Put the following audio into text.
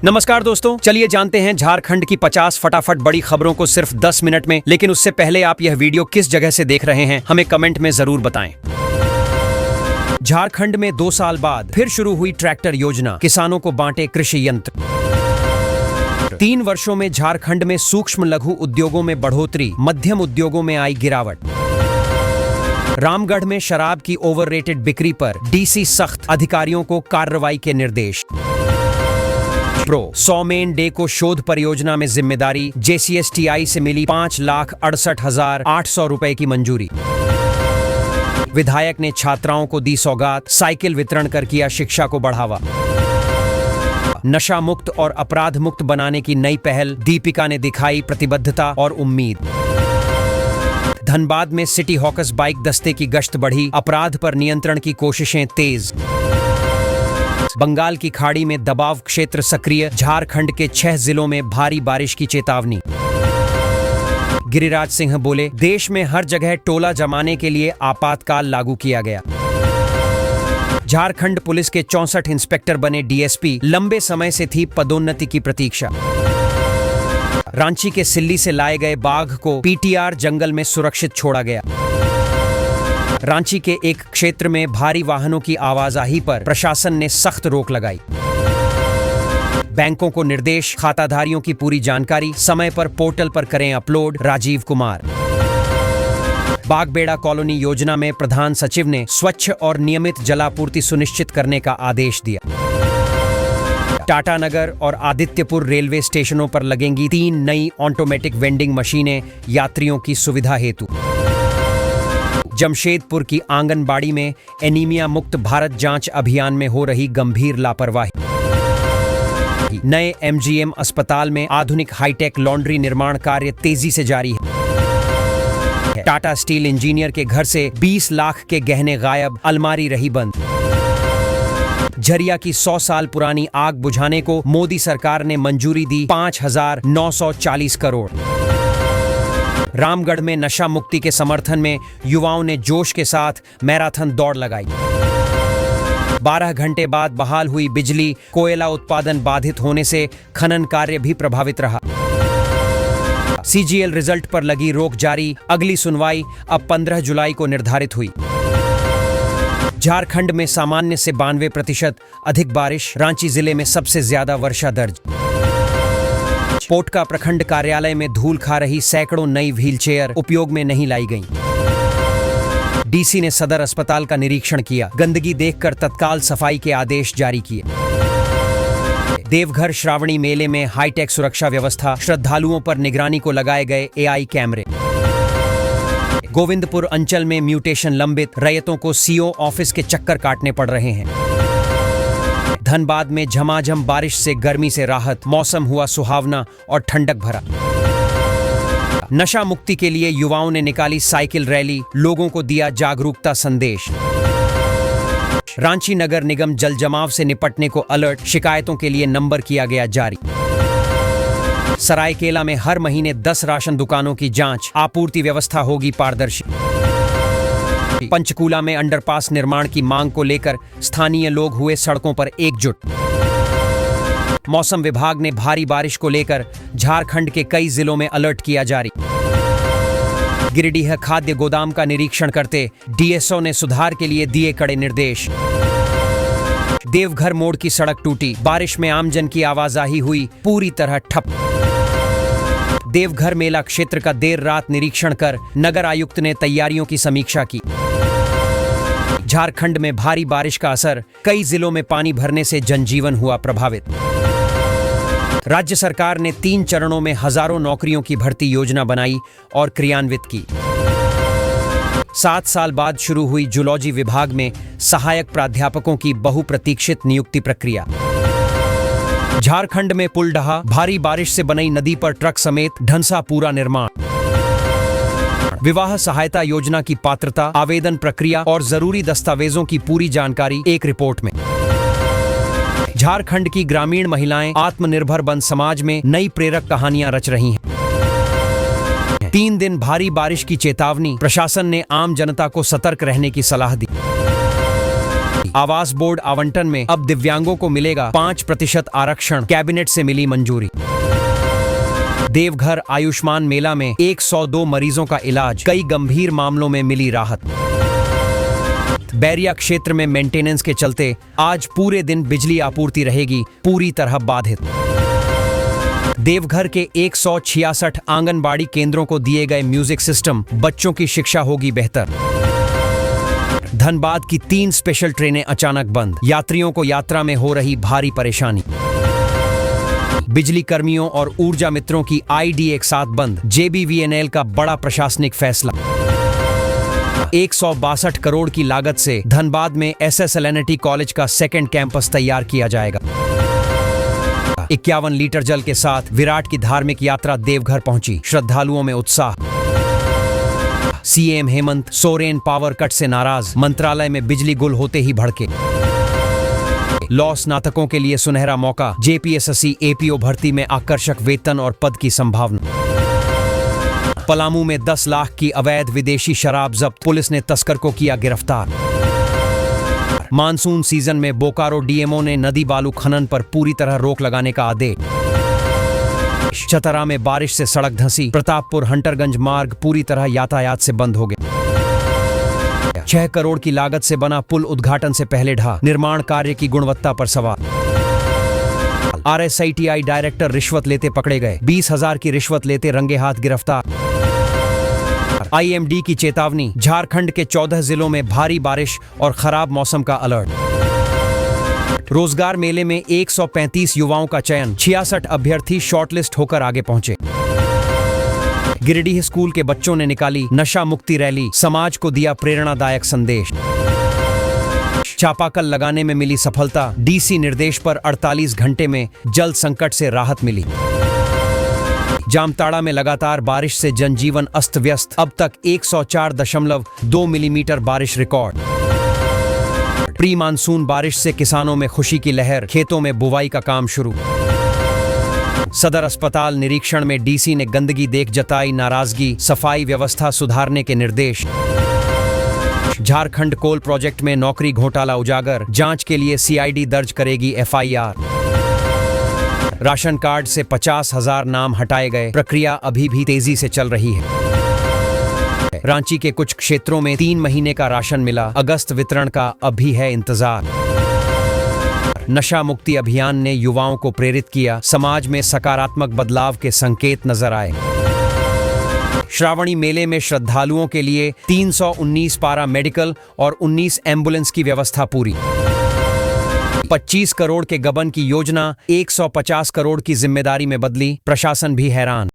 नमस्कार दोस्तों, चलिए जानते हैं झारखंड की 50 फटाफट बड़ी खबरों को सिर्फ 10 मिनट में। लेकिन उससे पहले आप यह वीडियो किस जगह से देख रहे हैं हमें कमेंट में जरूर बताएं। झारखंड में 2 साल बाद फिर शुरू हुई ट्रैक्टर योजना, किसानों को बांटे कृषि यंत्र। 3 वर्षों में झारखंड में सूक्ष्म लघु उद्योगों में बढ़ोतरी, मध्यम उद्योगों में आई गिरावट। रामगढ़ में शराब की ओवररेटेड बिक्री पर डीसी सख्त, अधिकारियों को कार्रवाई के निर्देश। प्रो 100 मेन डे को शोध परियोजना में जिम्मेदारी, JCSTI से मिली 5,68,800 रुपए की मंजूरी। विधायक ने छात्राओं को दी सौगात, साइकिल वितरण कर किया शिक्षा को बढ़ावा। नशा मुक्त और अपराध मुक्त बनाने की नई पहल, दीपिका ने दिखाई प्रतिबद्धता और उम्मीद। धनबाद में सिटी हॉकर्स बाइक दस्ते की गश्त बढ़ी, अपराध पर नियंत्रण की कोशिशें तेज। बंगाल की खाड़ी में दबाव क्षेत्र सक्रिय, झारखंड के 6 जिलों में भारी बारिश की चेतावनी। गिरिराज सिंह बोले, देश में हर जगह टोला जमाने के लिए आपातकाल लागू किया गया। झारखंड पुलिस के 64 इंस्पेक्टर बने DSP, लंबे समय से थी पदोन्नति की प्रतीक्षा। रांची के सिल्ली से लाए गए बाघ को PTR जंगल में सुरक्षित छोड़ा गया। रांची के एक क्षेत्र में भारी वाहनों की आवाजाही पर प्रशासन ने सख्त रोक लगाई। बैंकों को निर्देश, खाताधारियों की पूरी जानकारी समय पर पोर्टल पर करें अपलोड, राजीव कुमार। बागबेड़ा कॉलोनी योजना में प्रधान सचिव ने स्वच्छ और नियमित जलापूर्ति सुनिश्चित करने का आदेश दिया। टाटानगर और आदित्यपुर रेलवे स्टेशनों पर लगेंगी 3 नई ऑटोमेटिक वेंडिंग मशीनें, यात्रियों की सुविधा हेतु। जमशेदपुर की आंगनबाड़ी में एनीमिया मुक्त भारत जांच अभियान में हो रही गंभीर लापरवाही। नए MGM अस्पताल में आधुनिक हाईटेक लॉन्ड्री निर्माण कार्य तेजी से जारी है। टाटा स्टील इंजीनियर के घर से 20 लाख के गहने गायब, अलमारी रही बंद। झरिया की 100 साल पुरानी आग बुझाने को मोदी सरकार ने मंजूरी दी, 5,940 करोड़। रामगढ़ में नशा मुक्ति के समर्थन में युवाओं ने जोश के साथ मैराथन दौड़ लगाई। 12 घंटे बाद बहाल हुई बिजली, कोयला उत्पादन बाधित होने से खनन कार्य भी प्रभावित रहा। CGL रिजल्ट पर लगी रोक जारी, अगली सुनवाई अब 15 जुलाई को निर्धारित हुई। झारखंड में सामान्य से 92% अधिक बारिश, रांची जिले में सबसे ज्यादा वर्षा दर्ज। पोटका प्रखंड कार्यालय में धूल खा रही सैकड़ों नई व्हीलचेयर उपयोग में नहीं लाई गईं। DC ने सदर अस्पताल का निरीक्षण किया, गंदगी देखकर तत्काल सफाई के आदेश जारी किए। देवघर श्रावणी मेले में हाईटेक सुरक्षा व्यवस्था, श्रद्धालुओं पर निगरानी को लगाए गए AI कैमरे। गोविंदपुर अंचल में म्यूटेशन लंबित, रैयतों को CO ऑफिस के चक्कर काटने पड़ रहे हैं। धनबाद में झमाझम बारिश से गर्मी से राहत, मौसम हुआ सुहावना और ठंडक भरा। नशा मुक्ति के लिए युवाओं ने निकाली साइकिल रैली, लोगों को दिया जागरूकता संदेश। रांची नगर निगम जल जमाव से निपटने को अलर्ट, शिकायतों के लिए नंबर किया गया जारी। सरायकेला में हर महीने 10 राशन दुकानों की जांच, आपूर्ति व्यवस्था होगी पारदर्शी। पंचकूला में अंडरपास निर्माण की मांग को लेकर स्थानीय लोग हुए सड़कों पर एकजुट। मौसम विभाग ने भारी बारिश को लेकर झारखंड के कई जिलों में अलर्ट किया जारी। गिरिडीह खाद्य गोदाम का निरीक्षण करते DSO ने सुधार के लिए दिए कड़े निर्देश। देवघर मोड़ की सड़क टूटी, बारिश में आमजन की आवाजाही हुई पूरी तरह ठप। देवघर मेला क्षेत्र का देर रात निरीक्षण कर नगर आयुक्त ने तैयारियों की समीक्षा की। झारखंड में भारी बारिश का असर, कई जिलों में पानी भरने से जनजीवन हुआ प्रभावित। राज्य सरकार ने 3 चरणों में हजारों नौकरियों की भर्ती योजना बनाई और क्रियान्वित की। 7 साल बाद शुरू हुई जूलॉजी विभाग में सहायक प्राध्यापकों की बहुप्रतीक्षित नियुक्ति प्रक्रिया। झारखंड में पुल ढहा, भारी बारिश से बनई नदी पर ट्रक समेत ढंसा पूरा निर्माण। विवाह सहायता योजना की पात्रता, आवेदन प्रक्रिया और जरूरी दस्तावेजों की पूरी जानकारी एक रिपोर्ट में। झारखंड की ग्रामीण महिलाएं आत्मनिर्भर बन समाज में नई प्रेरक कहानियां रच रही हैं। 3 दिन भारी बारिश की चेतावनी, प्रशासन ने आम जनता को सतर्क रहने की सलाह दी। आवास बोर्ड आवंटन में अब दिव्यांगों को मिलेगा 5% आरक्षण, कैबिनेट से मिली मंजूरी। देवघर आयुष्मान मेला में 102 मरीजों का इलाज, कई गंभीर मामलों में मिली राहत। बैरिया क्षेत्र में मेंटेनेंस के चलते आज पूरे दिन बिजली आपूर्ति रहेगी पूरी तरह बाधित। देवघर के 166 आंगनबाड़ी केंद्रों को दिए गए म्यूजिक सिस्टम, बच्चों की शिक्षा होगी बेहतर। धनबाद की 3 स्पेशल ट्रेनें अचानक बंद, यात्रियों को यात्रा में हो रही भारी परेशानी। बिजली कर्मियों और ऊर्जा मित्रों की आईडी एक साथ बंद, JBVNL का बड़ा प्रशासनिक फैसला। 162 करोड़ की लागत से धनबाद में SSLNT कॉलेज का 2nd कैंपस तैयार किया जाएगा। 51 लीटर जल के साथ विराट की धार्मिक यात्रा देवघर पहुंची, श्रद्धालुओं में उत्साह। CM Hemant Soren power cut से नाराज, मंत्रालय में बिजली गुल होते ही भड़के। लॉ स्नातकों के लिए सुनहरा मौका, JPSSC APO भर्ती में आकर्षक वेतन और पद की संभावना। पलामू में 10 लाख की अवैध विदेशी शराब जब्त, पुलिस ने तस्कर को किया गिरफ्तार। मानसून सीजन में बोकारो DMO ने नदी बालू खनन पर पूरी तरह रोक लगाने का आदेश। चतरा में बारिश से सड़क धंसी, प्रतापपुर हंटरगंज मार्ग पूरी तरह यातायात से बंद हो गया। 6 करोड़ की लागत से बना पुल उद्घाटन से पहले ढहा, निर्माण कार्य की गुणवत्ता पर सवाल। RSITI डायरेक्टर रिश्वत लेते पकड़े गए, 20,000 की रिश्वत लेते रंगे हाथ गिरफ्तार। IMD की चेतावनी, झारखंड के 14 जिलों में भारी बारिश और खराब मौसम का अलर्ट। रोजगार मेले में 135 युवाओं का चयन, 66 अभ्यर्थी शॉर्टलिस्ट होकर आगे पहुंचे। गिरिडीह स्कूल के बच्चों ने निकाली नशा मुक्ति रैली, समाज को दिया प्रेरणादायक संदेश। चापाकल लगाने में मिली सफलता, DC निर्देश पर 48 घंटे में जल संकट से राहत मिली। जामताड़ा में लगातार बारिश से जनजीवन अस्त व्यस्त, अब तक 104.2 मिलीमीटर बारिश रिकॉर्ड। प्री मानसून बारिश से किसानों में खुशी की लहर, खेतों में बुवाई का काम शुरू। सदर अस्पताल निरीक्षण में DC ने गंदगी देख जताई नाराजगी, सफाई व्यवस्था सुधारने के निर्देश। झारखंड कोल प्रोजेक्ट में नौकरी घोटाला उजागर, जांच के लिए CID दर्ज करेगी FIR। राशन कार्ड से 50,000 नाम हटाए गए, प्रक्रिया अभी भी तेजी से चल रही है। रांची के कुछ क्षेत्रों में 3 महीने का राशन मिला, अगस्त वितरण का अभी है इंतजार। नशा मुक्ति अभियान ने युवाओं को प्रेरित किया, समाज में सकारात्मक बदलाव के संकेत नजर आए। श्रावणी मेले में श्रद्धालुओं के लिए 319 पारा मेडिकल और 19 एम्बुलेंस की व्यवस्था पूरी। 25 करोड़ के गबन की योजना 150 करोड़ की जिम्मेदारी में बदली, प्रशासन भी हैरान।